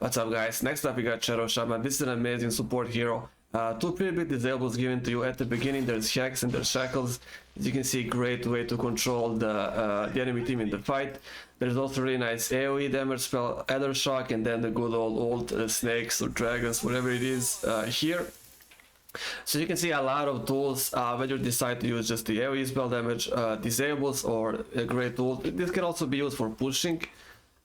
What's up, guys? Next up we got Shaman. This is an amazing support hero. Two pretty big disables given to you at the beginning. There's Hex and there's Shackles. As you can see, great way to control the enemy team in the fight. There's also really nice AoE damage spell, Ether Shock, and then the good old snakes or dragons, whatever it is here. So you can see a lot of tools when you decide to use just the AoE spell damage, disables, or a great tool. This can also be used for pushing.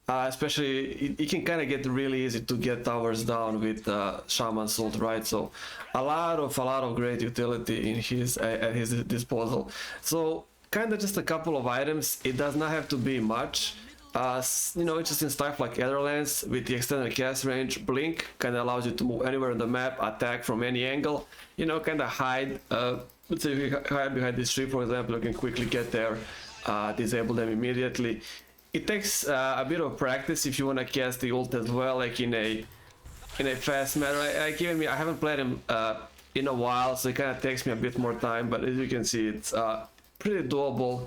Especially, it can kind of get really easy to get towers down with Shaman's ult, right? So a lot of great utility in his at his disposal. So kind of just a couple of items. It does not have to be much. You know, it's just in stuff like Etherlands with the extended cast range. Blink kind of allows you to move anywhere on the map, attack from any angle. You know, kind of hide. Let's say if you hide behind this tree, for example, you can quickly get there, disable them immediately. It takes a bit of practice if you want to cast the ult as well, like in a fast manner. I haven't played him in a while, so it kind of takes me a bit more time. But as you can see, it's pretty doable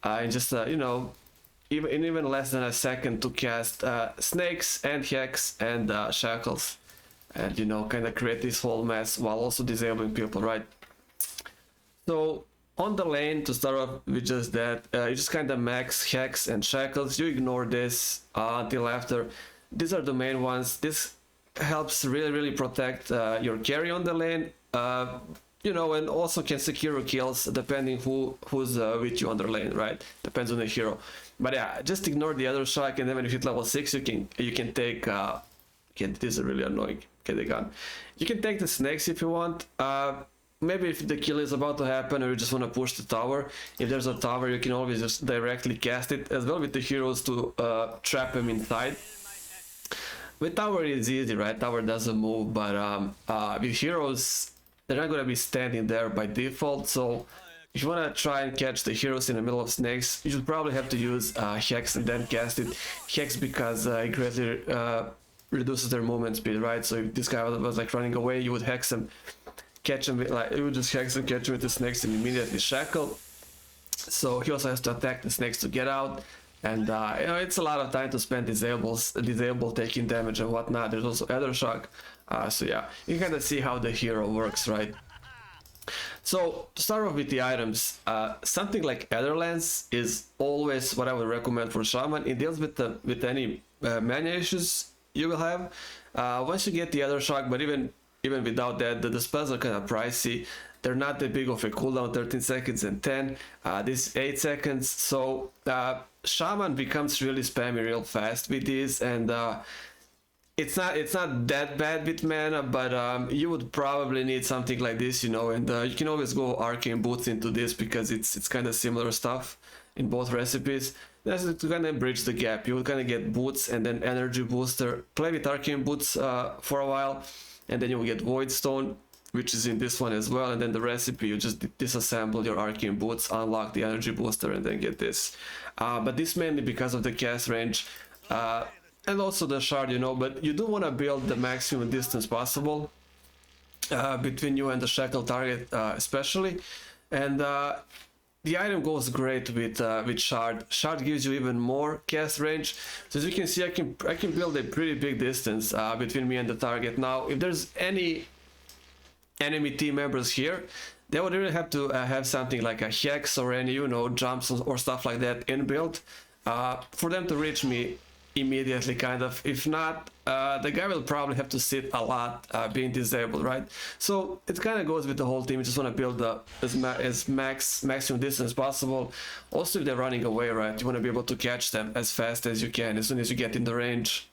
in just you know, even less than a second to cast snakes and hex and shackles, and you know, kind of create this whole mess while also disabling people, right? So on the lane, to start off with just that, you just kind of max hex and shackles. You ignore this until after. These are the main ones. This helps really protect your carry on the lane, you know, and also can secure kills depending who's with you on the lane, right? Depends on the hero. But yeah, just ignore the other shock, and then when you hit level 6, you can take this is really annoying. Okay, the gun. You can take the snakes if you want. Maybe if the kill is about to happen or you just want to push the tower, if there's a tower, you can always just directly cast it as well with the heroes to trap him inside. With tower it's easy, right? Tower doesn't move, but with heroes, they're not going to be standing there by default. So if you want to try and catch the heroes in the middle of snakes, you should probably have to use Hex and then cast it. Hex because it greatly reduces their movement speed, right? So if this guy was like running away, you would Hex him. Catch him with, like, you would just hex and catch him with the snakes and immediately shackle. So he also has to attack the snakes to get out, and you know, it's a lot of time to spend disable taking damage and whatnot. There's also Ether Shock. So yeah, you kind of see how the hero works, right? So to start off with the items, something like Etherlands is always what I would recommend for Shaman. It deals with any mana issues you will have. Once you get the Ether Shock, but even without that, the spells are kind of pricey. They're not that big of a cooldown, 13 seconds and 10. This is 8 seconds. So Shaman becomes really spammy real fast with these, and it's not that bad with mana, but you would probably need something like this, you know. And you can always go arcane boots into this because it's kind of similar stuff in both recipes. That's to kind of bridge the gap. You will kind of get boots and then energy booster. Play with arcane boots for a while, and then you will get Void Stone, which is in this one as well, and then the recipe, you just disassemble your arcane boots, unlock the energy booster, and then get this. But this mainly because of the cast range and also the shard, you know. But you do want to build the maximum distance possible between you and the shackle target, especially, and the item goes great with shard. Shard gives you even more cast range. So as you can see, I can build a pretty big distance between me and the target. Now, if there's any enemy team members here, they would really have to have something like a hex or any, you know, jumps or stuff like that inbuilt for them to reach me immediately, kind of. If not, the guy will probably have to sit a lot being disabled, right? So it kind of goes with the whole team. You just want to build as maximum distance possible. Also, if they're running away, right, you want to be able to catch them as fast as you can as soon as you get in the range.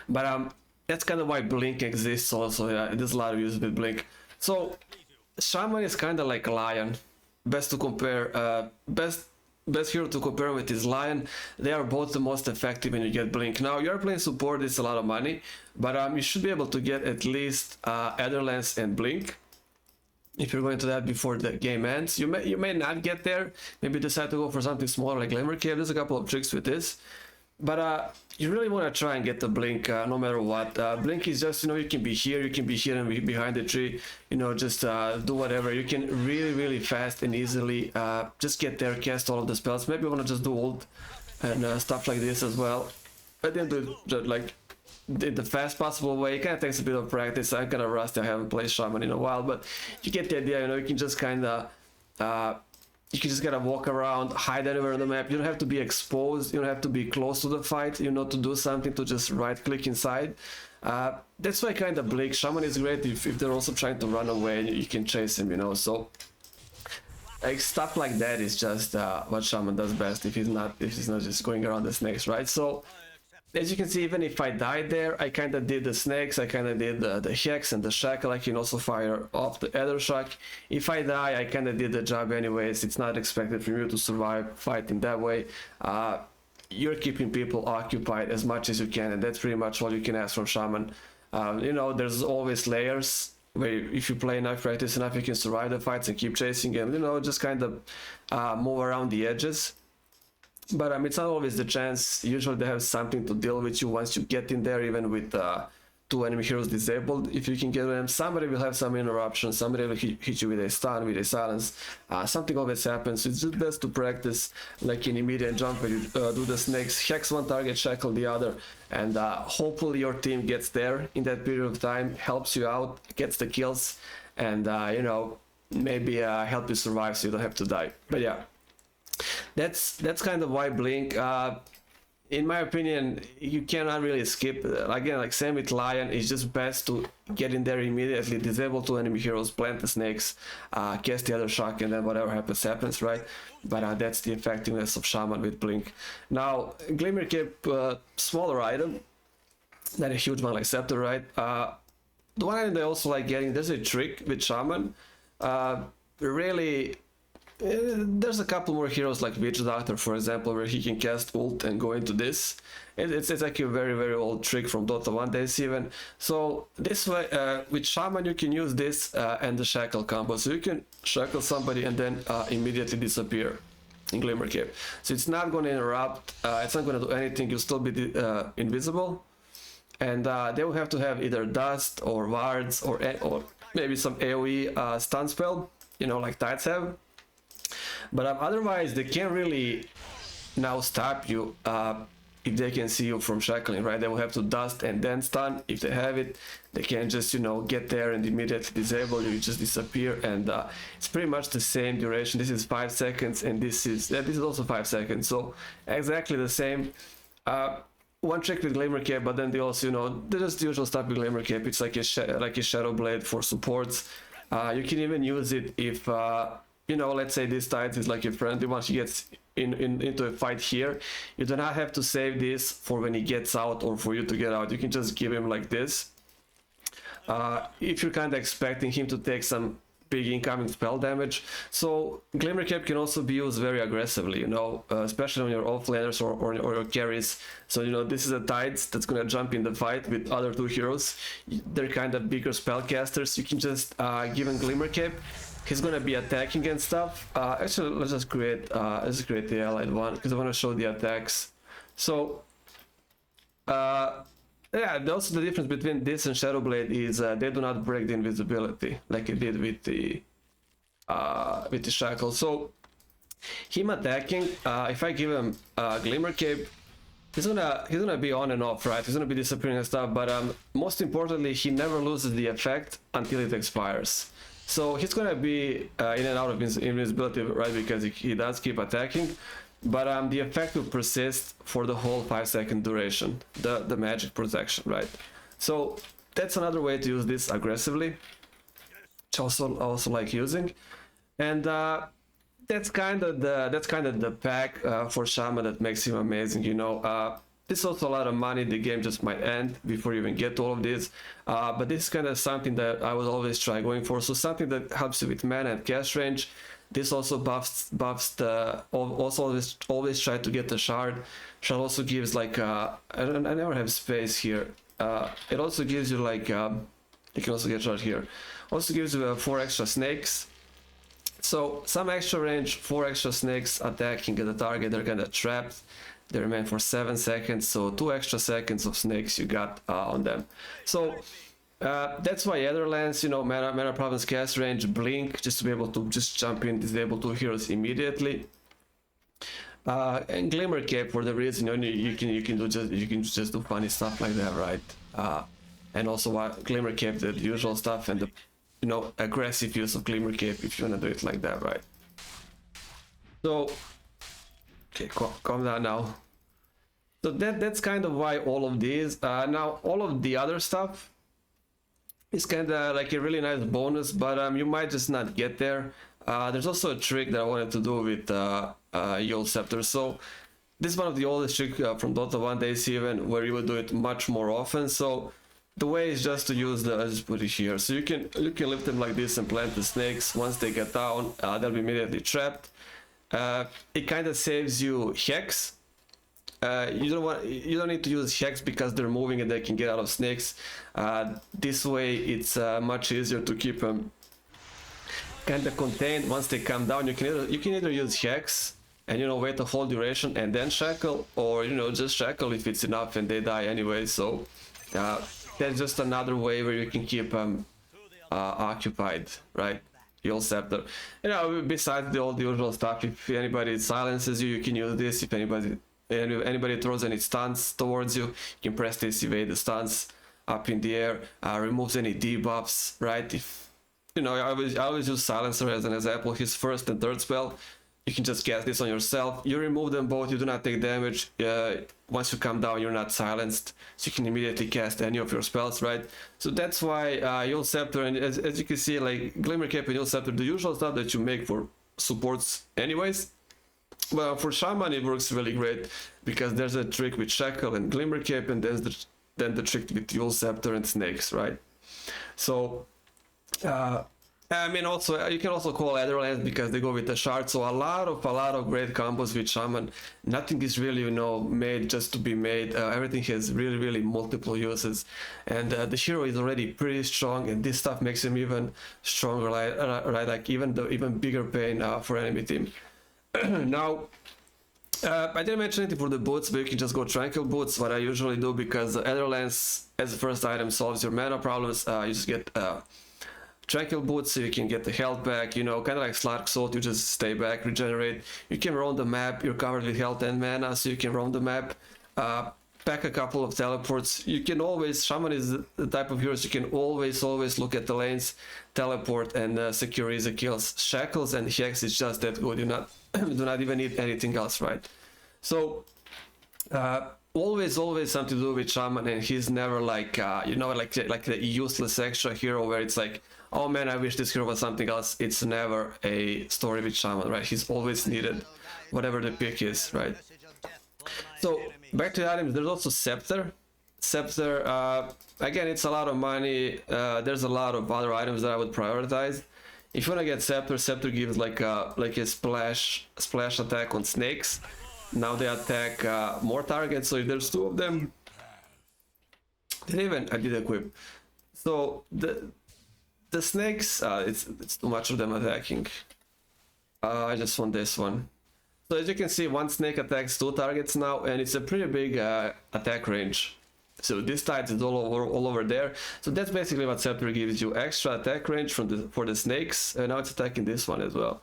But that's kind of why Blink exists also. Yeah, there's a lot of use with Blink. So Shaman is kind of like a Lion. Best to compare, best hero to compare with is Lion. They are both the most effective when you get Blink. Now, you're playing support, it's a lot of money, but you should be able to get at least Etherlands and Blink if you're going to that before the game ends. You may not get there, maybe decide to go for something smaller like Glimmer Cave. There's a couple of tricks with this, but you really want to try and get the Blink no matter what. Blink is just, you know, you can be here and be behind the tree, you know, just do whatever. You can really fast and easily just get there, cast all of the spells. Maybe you want to just do ult and stuff like this as well. I didn't do it like the fast possible way. It kind of takes a bit of practice. I'm kind of rusty. I haven't played Shaman in a while, but you get the idea. You know, you can just kind of you can just kind of walk around, hide anywhere on the map. You don't have to be exposed. You don't have to be close to the fight. You know, to do something, to just right click inside. That's why kind of Blink Shaman is great if they're also trying to run away. You can chase him. You know, so like stuff like that is just what Shaman does best. If he's not just going around the snakes, right? So as you can see, even if I died there, I kind of did the snakes, I kind of did the hex and the shackle. I can also fire off the ether shock. If I die, I kind of did the job anyways. It's not expected from you to survive fighting that way. You're keeping people occupied as much as you can, and that's pretty much all you can ask from Shaman. You know, there's always layers where if you play enough, practice enough, you can survive the fights and keep chasing and, you know, just kind of move around the edges. But it's not always the chance. Usually they have something to deal with you once you get in there, even with 2 enemy heroes disabled. If you can get them, somebody will have some interruption, somebody will hit you with a stun, with a silence. Something always happens. So it's just best to practice like an immediate jump where you do the snakes, hex one target, shackle the other, and hopefully your team gets there in that period of time, helps you out, gets the kills, and you know, maybe help you survive so you don't have to die. But yeah, that's kind of why Blink, in my opinion, you cannot really skip. Again, like same with Lion, it's just best to get in there immediately, disable 2 enemy heroes, plant the snakes, cast the other shock, and then whatever happens, right? But that's the effectiveness of Shaman with Blink. Now, Glimmer Cape, smaller item, not a huge one like Scepter, right? The one item I also like getting, there's a trick with Shaman. Really, there's a couple more heroes like Witch Doctor, for example, where he can cast ult and go into this. It's actually a very, very old trick from Dota 1 days even. So this way, with Shaman you can use this and the shackle combo. So you can shackle somebody and then immediately disappear in Glimmer Cape. So it's not going to interrupt, it's not going to do anything, you'll still be invisible. And they will have to have either dust or wards or maybe some AoE stun spell, you know, like Tides have. But otherwise they can't really now stop you if they can see you from shackling, right? They will have to dust and then stun. If they have it, they can just, you know, get there and immediately disable you, just disappear. And it's pretty much the same duration. This is 5 seconds and this is also 5 seconds, so exactly the same. One trick with Glimmer Cape, but then they also, you know, there's the usual stuff with Glimmer Cape. It's like a Shadow Blade for supports. You can even use it if you know, let's say this Tides is like your friend. Once he gets into a fight here, you do not have to save this for when he gets out or for you to get out. You can just give him like this. If you're kind of expecting him to take some big incoming spell damage. So Glimmer Cape can also be used very aggressively, you know, especially on your offlaners or your carries. So, you know, this is a Tides that's gonna jump in the fight with other 2 heroes. They're kind of bigger spellcasters. You can just give him Glimmer Cape. He's gonna be attacking and stuff. Actually, let's just create the allied one because I want to show the attacks. So yeah, also the difference between this and Shadow Blade is they do not break the invisibility like it did with the shackle. So him attacking, if I give him Glimmer Cape, he's gonna be on and off, right? He's gonna be disappearing and stuff, but most importantly, he never loses the effect until it expires. So he's gonna be in and out of invisibility, right? Because he does keep attacking, but the effect will persist for the whole 5-second duration, the magic protection, right? So that's another way to use this aggressively, which also like using, and that's kind of the pack for Shaman that makes him amazing, you know. This is also a lot of money. The game just might end before you even get to all of this, but this is kind of something that I would always try going for. So something that helps you with mana and cast range. This also buffs the, also always try to get the shard. Shard also gives like I never have space here. It also gives you like you can also get shard here. Also gives you 4 extra snakes. So some extra range, 4 extra snakes attacking at the target. They're kind of trapped. They remain for 7 seconds, so 2 extra seconds of snakes you got on them. So that's why Etherlands, you know, mana province, cast range, blink, just to be able to just jump in, disable 2 heroes immediately. And Glimmer Cape for the reason you can just do funny stuff like that, right? And also Glimmer Cape, the usual stuff, and the aggressive use of Glimmer Cape if you wanna do it like that, right? So okay, calm down now. So that's kind of why all of these. Now all of the other stuff is kind of like a really nice bonus, but you might just not get there. There's also a trick that I wanted to do with Yule Scepter. So this is one of the oldest tricks from Dota 1 days even, where you would do it much more often. So the way is just to use the, I'll just put it here. So you can lift them like this and plant the snakes. Once they get down, they'll be immediately trapped. It kind of saves you hex. You don't need to use hex because they're moving and they can get out of snakes. This way it's much easier to keep them kind of contained. Once they come down, you can either use hex and wait a whole duration and then shackle, or just shackle if it's enough and they die anyway. So that's just another way where you can keep them occupied, right? Yule Scepter. Besides all the usual stuff, if anybody silences you, you can use this. If anybody throws any stuns towards you, you can press this, evade the stuns up in the air, removes any debuffs, right? If I always use Silencer as an example. His first and third spell, you can just cast this on yourself. You remove them both, you do not take damage. Once you come down, you're not silenced, so you can immediately cast any of your spells, right? So that's why Yule Scepter, and as you can see, like Glimmer Cape and Yule Scepter, the usual stuff that you make for supports anyways. Well, for Shaman it works really great because there's a trick with Shackle and Glimmer Cape, and then the trick with Yule Scepter and Snakes, right? So also you can also call Netherlands because they go with the shard. So a lot of great combos with Shaman. Nothing is really made just to be made. Everything has really multiple uses, and the hero is already pretty strong, and this stuff makes him even stronger, right? Like even bigger pain for enemy team. Now I didn't mention anything for the boots, but you can just go Tranquil Boots, what I usually do, because Netherlands as the first item solves your mana problems. You just get Tranquil Boots, so you can get the health back, kind of like Slark Salt, you just stay back, regenerate. You can roam the map, you're covered with health and mana, so you can roam the map. Pack a couple of teleports. You can always, Shaman is the type of heroes you can always look at the lanes, teleport, and secure easy kills. Shackles and Hex is just that good. You do not even need anything else, right? So always something to do with Shaman, and he's never like like the useless extra hero where it's like, oh man, I wish this hero was something else. It's never a story with Shaman, right? He's always needed, whatever the pick is, right? So back to the items, there's also Scepter. Again, it's a lot of money. There's a lot of other items that I would prioritize. If you want to get Scepter gives like a splash attack on snakes. Now they attack more targets, so if there's two of them, I did equip. So the snakes, it's too much of them attacking. I just want this one. So as you can see, one snake attacks two targets now, and it's a pretty big attack range. So this tide is all over there. So that's basically what Scepter gives you: extra attack range for the snakes. And now it's attacking this one as well,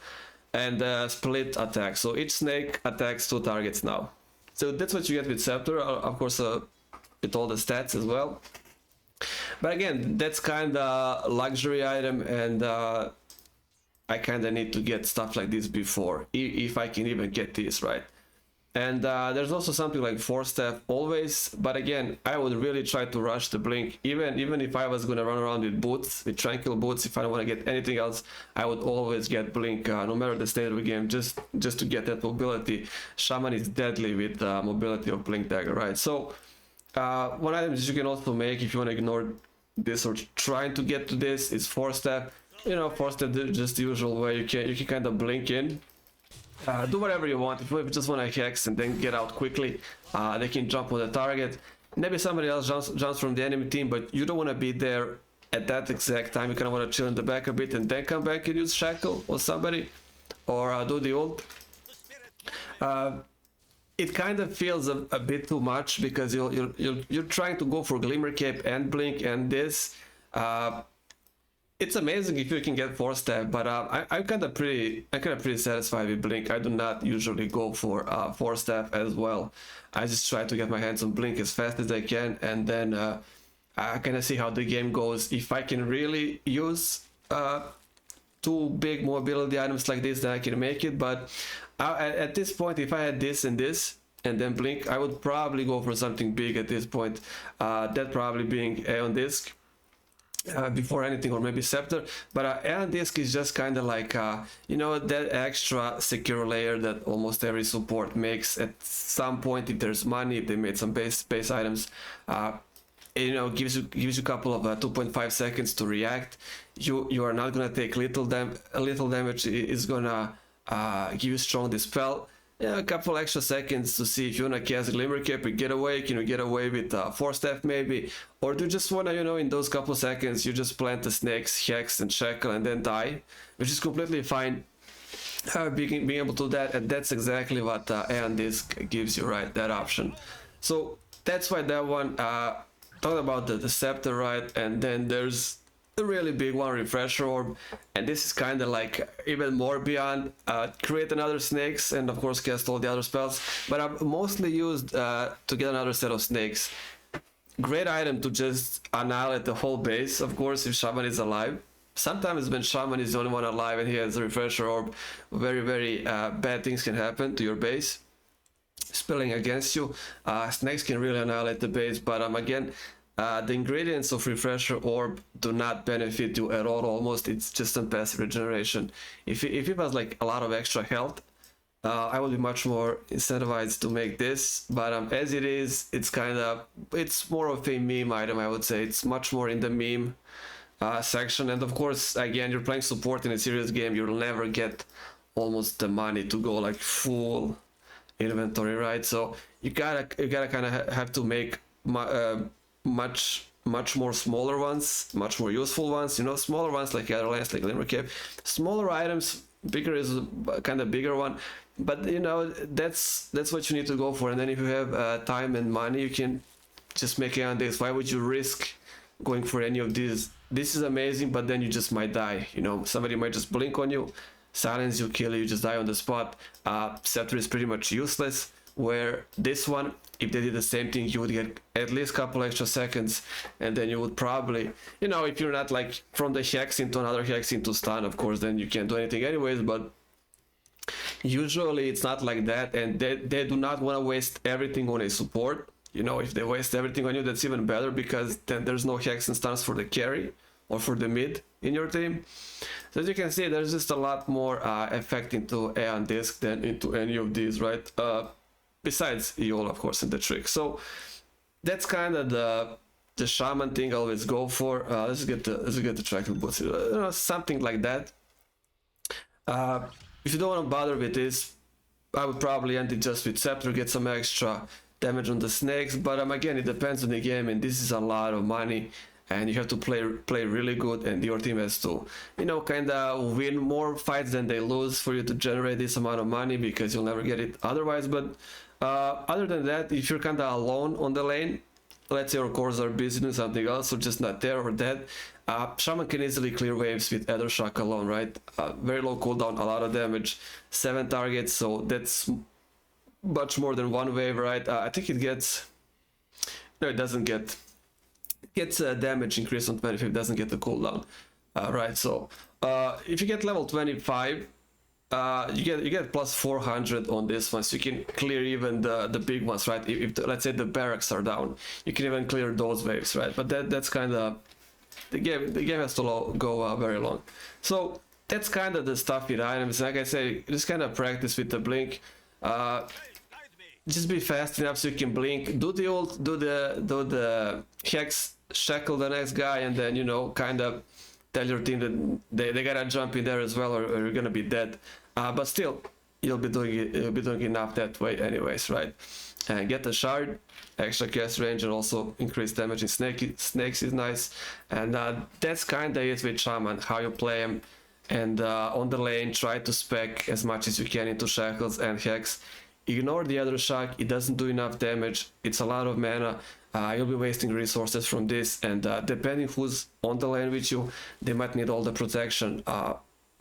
and split attack. So each snake attacks two targets now. So that's what you get with Scepter. Of course, with all the stats as well. But again, that's kind of luxury item, and I kind of need to get stuff like this before, if I can even get this, right? And there's also something like Force Staff always, but again, I would really try to rush the blink. Even if I was gonna run around with boots, with Tranquil Boots, if I don't want to get anything else, I would always get blink, no matter the state of the game, just to get that mobility. Shaman is deadly with mobility of Blink Dagger, right? So one item that you can also make if you want to ignore this or trying to get to this is Force Staff. Force Staff, just the usual way. You can kind of blink in. Do whatever you want. If you just want to hex and then get out quickly, they can jump on the target. Maybe somebody else jumps from the enemy team, but you don't want to be there at that exact time. You kind of want to chill in the back a bit and then come back and use Shackle or somebody, or do the ult. It kind of feels a bit too much because you're trying to go for Glimmer Cape and Blink and this. it's amazing if you can get 4-step, but I'm kind of pretty satisfied with Blink. I do not usually go for 4-step as well. I just try to get my hands on Blink as fast as I can, and then I kind of see how the game goes. If I can really use two big mobility items like this, then I can make it. But at this point, if I had this and this, and then Blink, I would probably go for something big at this point. That probably being Aeon Disc. Before anything, or maybe Scepter, but Aeon Disc is just kind of like you know, that extra secure layer that almost every support makes at some point. If there's money, if they made some base items, you know, gives you a couple of 2.5 seconds to react. You are not gonna take little damage. It's gonna give you strong dispel. Yeah, a couple extra seconds to see if you wanna cast Glimmer Cape and get away. Can you get away with 4-step maybe? Or do you just wanna, you know, in those couple seconds, you just plant the snakes, hex and shackle and then die, which is completely fine. Being able to do that, and that's exactly what Aeon Disc gives you, right? That option. So that's why that one. Talking about the Scepter, right? And then there's the really big one, Refresher Orb, and this is kind of like even more beyond. Create another snakes and of course cast all the other spells, but I've mostly used to get another set of snakes. Great item to just annihilate the whole base, of course, if Shaman is alive. Sometimes when Shaman is the only one alive and he has a Refresher Orb, very bad things can happen to your base. Spelling against you. Snakes can really annihilate the base, but again, the ingredients of Refresher Orb do not benefit you at all, almost. It's just some passive regeneration. If it was like a lot of extra health, I would be much more incentivized to make this, but as it is, it's more of a meme item, I would say. It's much more in the meme section, and of course, again, you're playing support in a serious game, you'll never get almost the money to go like full inventory, right? So you gotta kind of have to make much more smaller ones, much more useful ones, you know, smaller ones like Lance, like Glimmer Cape, smaller items. Bigger is a kind of bigger one, but you know, that's what you need to go for. And then if you have time and money, you can just make Aeon Disc. Why would you risk going for any of these? This is amazing, but then you just might die, you know. Somebody might just blink on you, silence you, kill you, just die on the spot. Scepter is pretty much useless, where this one, if they did the same thing, you would get at least a couple extra seconds, and then you would probably, you know, if you're not like from the hex into another hex into stun, of course, then you can't do anything anyways, but usually it's not like that, and they do not want to waste everything on a support. You know, if they waste everything on you, that's even better, because then there's no hex and stuns for the carry or for the mid in your team. So as you can see, there's just a lot more effect into Aeon Disc than into any of these, right? Besides Eol, of course, in the trick. So that's kind of the Shaman thing I always go for. Let's get the track boots, you know, something like that. If you don't want to bother with this, I would probably end it just with Scepter, get some extra damage on the snakes. But again, it depends on the game, and this is a lot of money, and you have to play really good, and your team has to, you know, kind of win more fights than they lose for you to generate this amount of money, because you'll never get it otherwise. But other than that, if you're kind of alone on the lane, let's say your cores are busy doing something else, or just not there or dead, Shaman can easily clear waves with Ether Shock alone, right? Very low cooldown, a lot of damage, 7 targets, so that's much more than one wave, right? I think it gets, no, it doesn't get, it gets damage increase on 25, doesn't get the cooldown, right? So if you get level 25, you get plus 400 on this one, so you can clear even the big ones, right? If let's say the barracks are down, you can even clear those waves, right? But that's kind of the game has to go very long. So that's kind of the stuff with items. Like I say, just kind of practice with the blink. Just be fast enough so you can blink. Do the ult, do the hex, shackle the next guy, and then, you know, kind of tell your team that they gotta jump in there as well, or you're gonna be dead. But still, you'll be doing enough that way anyways, right? And get the shard, extra cast range, and also increase damage in snakes is nice. And that's kind of it with Shaman, how you play him. And on the lane, try to spec as much as you can into shackles and hex. Ignore the other shock, it doesn't do enough damage, it's a lot of mana. you'll be wasting resources from this, and depending who's on the lane with you, they might need all the protection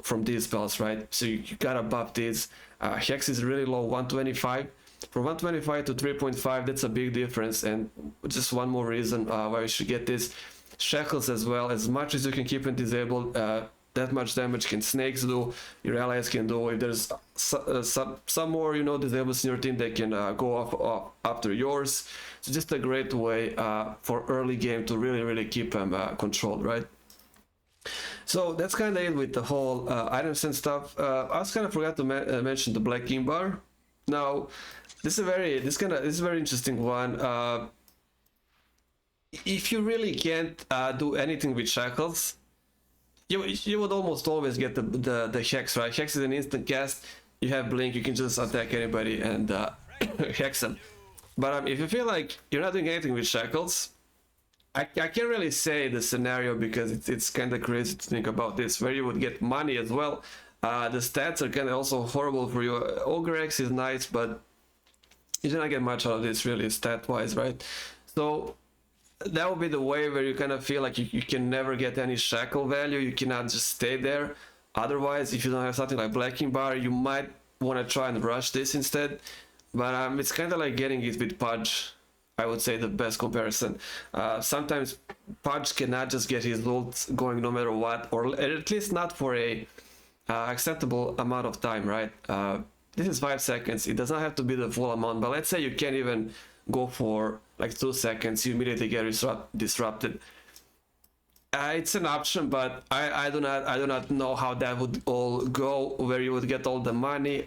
from these spells, right? So you gotta buff these. Hex is really low, 125. From 125 to 3.5, that's a big difference, and just one more reason why you should get this. Shackles as well, as much as you can keep it disabled, that much damage can snakes do, your allies can do. If there's some more, you know, disables in your team, they can go off after yours. So just a great way for early game to really keep them controlled, right? So that's kind of it with the whole items and stuff. I was kind of forgot to mention the Black King bar. Now, this is a very interesting one. If you really can't do anything with shackles, you would almost always get the hex, right? Hex is an instant cast. You have blink, you can just attack anybody and hex them. But if you feel like you're not doing anything with shackles, I can't really say the scenario because it's kind of crazy to think about this, where you would get money as well. The stats are kind of also horrible for you. Ogre X is nice, but you do not get much out of this really stat-wise, right? So that would be the way where you kind of feel like you can never get any shackle value. You cannot just stay there. Otherwise, if you don't have something like Black King bar, you might want to try and rush this instead. But it's kind of like getting it with Pudge. I would say the best comparison. Sometimes Pudge cannot just get his ult going no matter what, or at least not for a acceptable amount of time, right? This is 5 seconds. It does not have to be the full amount, but let's say you can't even go for like 2 seconds, you immediately get disrupted. It's an option, but I do not know how that would all go, where you would get all the money.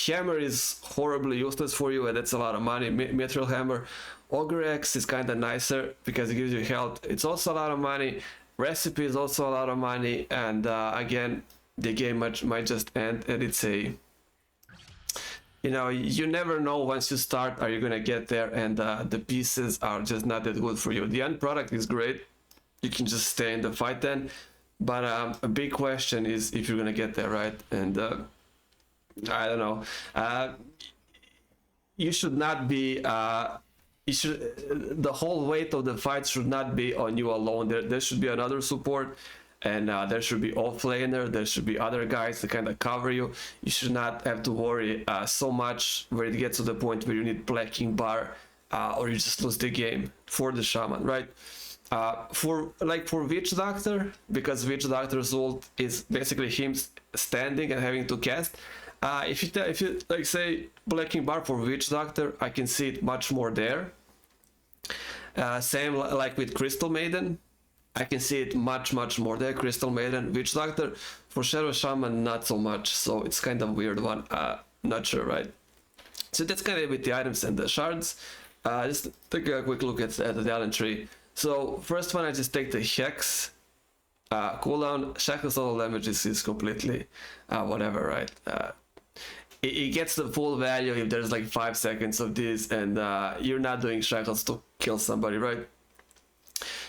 Hammer is horribly useless for you, and that's a lot of money. Mithril Hammer. Ogre X is kind of nicer because it gives you health. It's also a lot of money. Recipe is also a lot of money, and again, the game might just end, and it's a, you know, you never know once you start, are you gonna get there, and the pieces are just not that good for you. The end product is great, you can just stay in the fight then, but a big question is if you're gonna get there, right? And I don't know, you should not be the whole weight of the fight should not be on you alone. There should be another support, and there should be offlaner, there should be other guys to kind of cover you. You should not have to worry so much where it gets to the point where you need Black King bar, or you just lose the game for the Shaman, right? For Witch Doctor, because Witch Doctor's ult is basically him standing and having to cast. If you like say Black King bar for Witch Doctor, I can see it much more there. Same like with Crystal Maiden, I can see it much more there. Crystal Maiden, Witch Doctor. For Shadow Shaman, not so much. So it's kind of a weird one. Not sure, right? So that's kind of with the items and the shards. Just take a quick look at the talent tree. So first one, I just take the Hex. Cooldown, Shackles total damage is completely whatever, right? It gets the full value if there's like 5 seconds of this, and you're not doing Shackles to kill somebody, right?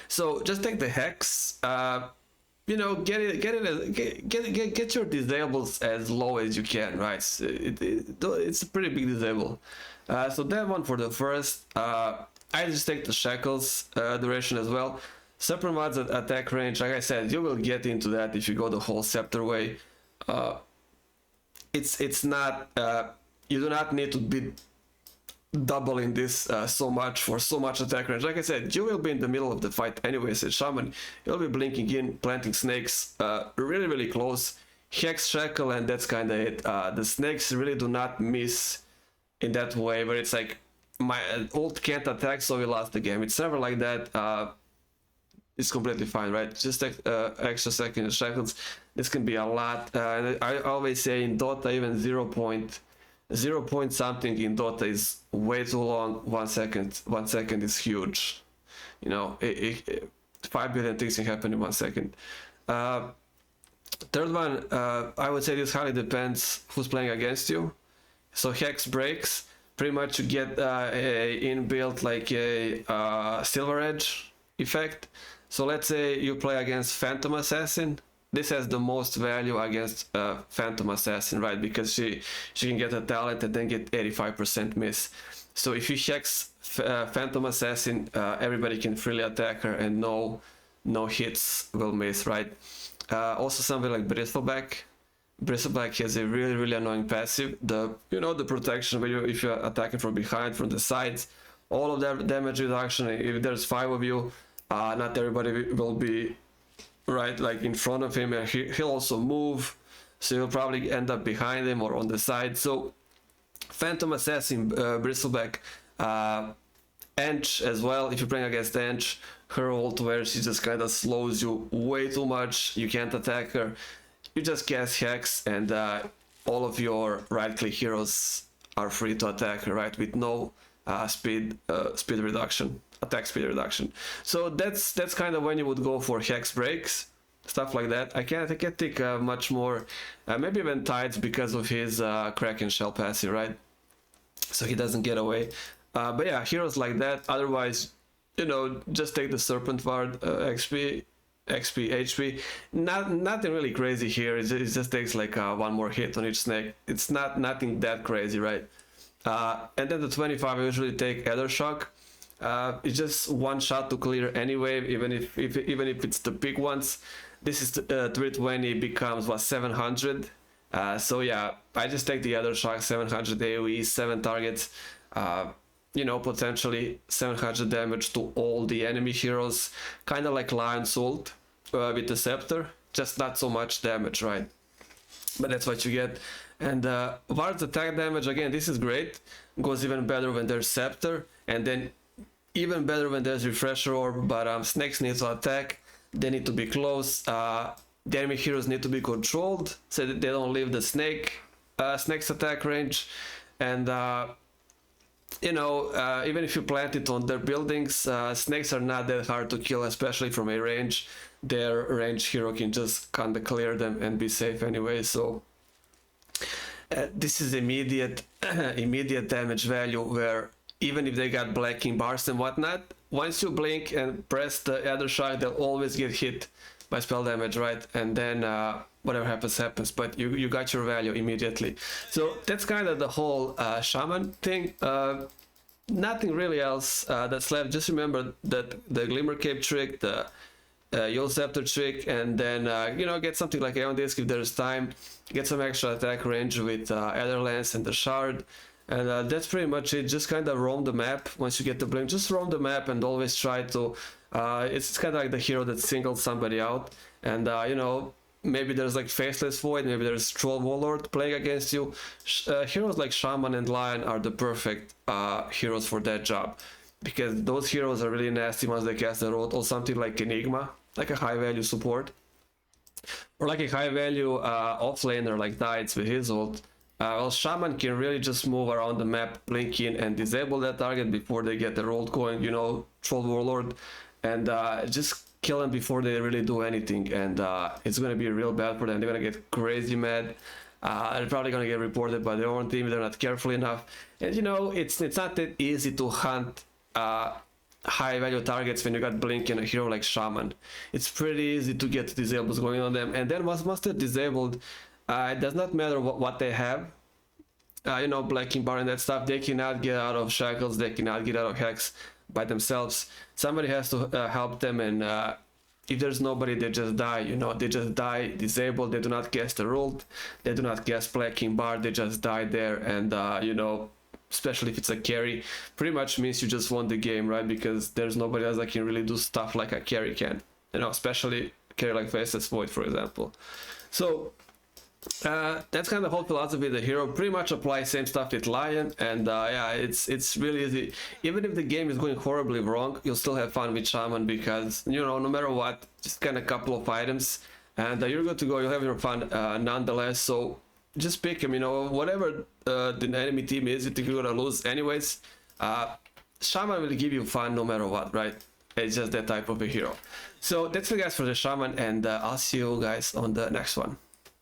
So just take the Hex. You know, get your disables as low as you can, right? It's a pretty big disable. So that one for the first. I just take the Shackles duration as well. Super mods at attack range, like I said, you will get into that if you go the whole Scepter way. It's not, you do not need to be doubling this so much for so much attack range. Like I said, you will be in the middle of the fight anyways. As Shaman, you'll be blinking in, planting snakes, really close. Hex, Shackle, and that's kind of it. The snakes really do not miss in that way, where it's like, my ult can't attack, so we lost the game. It's never like that. It's completely fine, right? Just take extra second Shackles. This can be a lot. And I always say in Dota, even 0 point something in Dota is way too long. 1 second. 1 second is huge. You know, 5 billion things can happen in 1 second. Third one, I would say this highly depends who's playing against you. So Hex breaks. Pretty much you get a inbuilt like a Silver Edge effect. So let's say you play against Phantom Assassin. This has the most value against Phantom Assassin, right? Because she can get a talent and then get 85% miss. So if you Hex Phantom Assassin, everybody can freely attack her and no hits will miss, right? Also something like Bristleback. Bristleback has a really annoying passive. The protection where if you're attacking from behind, from the sides, all of that damage reduction. If there's 5 of you, not everybody will be right like in front of him, and he'll also move, so you'll probably end up behind him or on the side. So Phantom Assassin, Bristleback, Ench as well. If you're playing against Ench, her ult where she just kind of slows you way too much, you can't attack her, you just cast Hex, and all of your right click heroes are free to attack her, right, with no speed reduction, attack speed reduction. So that's kind of when you would go for Hex breaks, stuff like that. I can't think much more. Maybe even Tides because of his Kraken Shell passive, right? So he doesn't get away. But yeah, heroes like that. Otherwise, just take the Serpent Ward XP, HP. Nothing really crazy here. It just takes like one more hit on each snake. It's nothing that crazy, right? And then the 25 I usually take Ether Shock. It's just one shot to clear anyway, even if it's the big ones. This is 320 becomes 700. So yeah, I just take the Ether Shock, 700 AoE, 7 targets. Potentially 700 damage to all the enemy heroes, kind of like Lion's ult with the Scepter, just not so much damage, right? But that's what you get. And Ward's attack damage, again, this is great, goes even better when there's Scepter, and then even better when there's Refresher Orb, but snakes need to attack, they need to be close, the enemy heroes need to be controlled, so that they don't leave the snake's attack range, and even if you plant it on their buildings, snakes are not that hard to kill, especially from a range. Their range hero can just kind of clear them and be safe anyway. So this is immediate damage value, where even if they got blacking bars and whatnot, once you blink and press the Ether Shock, they'll always get hit by spell damage, right? And then whatever happens, but you got your value immediately. So that's kind of the whole Shaman thing. Nothing really else that's left. Just remember that the Glimmer Cape trick, the Yule Scepter trick, and then get something like Aeon Disc if there's time. Get some extra attack range with Ether Lance and the Shard. And that's pretty much it. Just kind of roam the map. Once you get the blink, just roam the map and always try to it's kind of like the hero that singles somebody out, and maybe there's like Faceless Void, maybe there's Troll Warlord playing against you. Heroes like Shaman and Lion are the perfect heroes for that job, because those heroes are really nasty once they cast the road, or something like Enigma, like a high value support, or like a high value offlaner like Tides with his ult. Well, Shaman can really just move around the map, blink in and disable that target before they get the ult going, Troll Warlord, and just kill them before they really do anything, and it's gonna be real bad for them. They're gonna get crazy mad. They're probably gonna get reported by their own team. They're not careful enough, and it's not that easy to hunt high value targets when you got blink and a hero like Shaman. It's pretty easy to get disables going on them, and then once they're disabled, it does not matter what they have. Blacking bar and that stuff, they cannot get out of shackles, they cannot get out of Hex by themselves. Somebody has to help them, and if there's nobody, they just die. They just die disabled. They do not cast the ult, they do not cast blacking bar, they just die there. And especially if it's a carry, pretty much means you just won the game, right? Because there's nobody else that can really do stuff like a carry can, especially carry like Faceless Void, for example. So that's kind of the whole philosophy of the hero. Pretty much apply same stuff with Lion, and yeah, it's really easy. Even if the game is going horribly wrong, you'll still have fun with Shaman, because no matter what, just kind of couple of items and you're good to go. You'll have your fun nonetheless. So just pick him. Whatever the enemy team is, you think you're gonna lose anyways, Shaman will give you fun no matter what, right? It's just that type of a hero. So that's it, guys, for the Shaman, and I'll see you guys on the next one.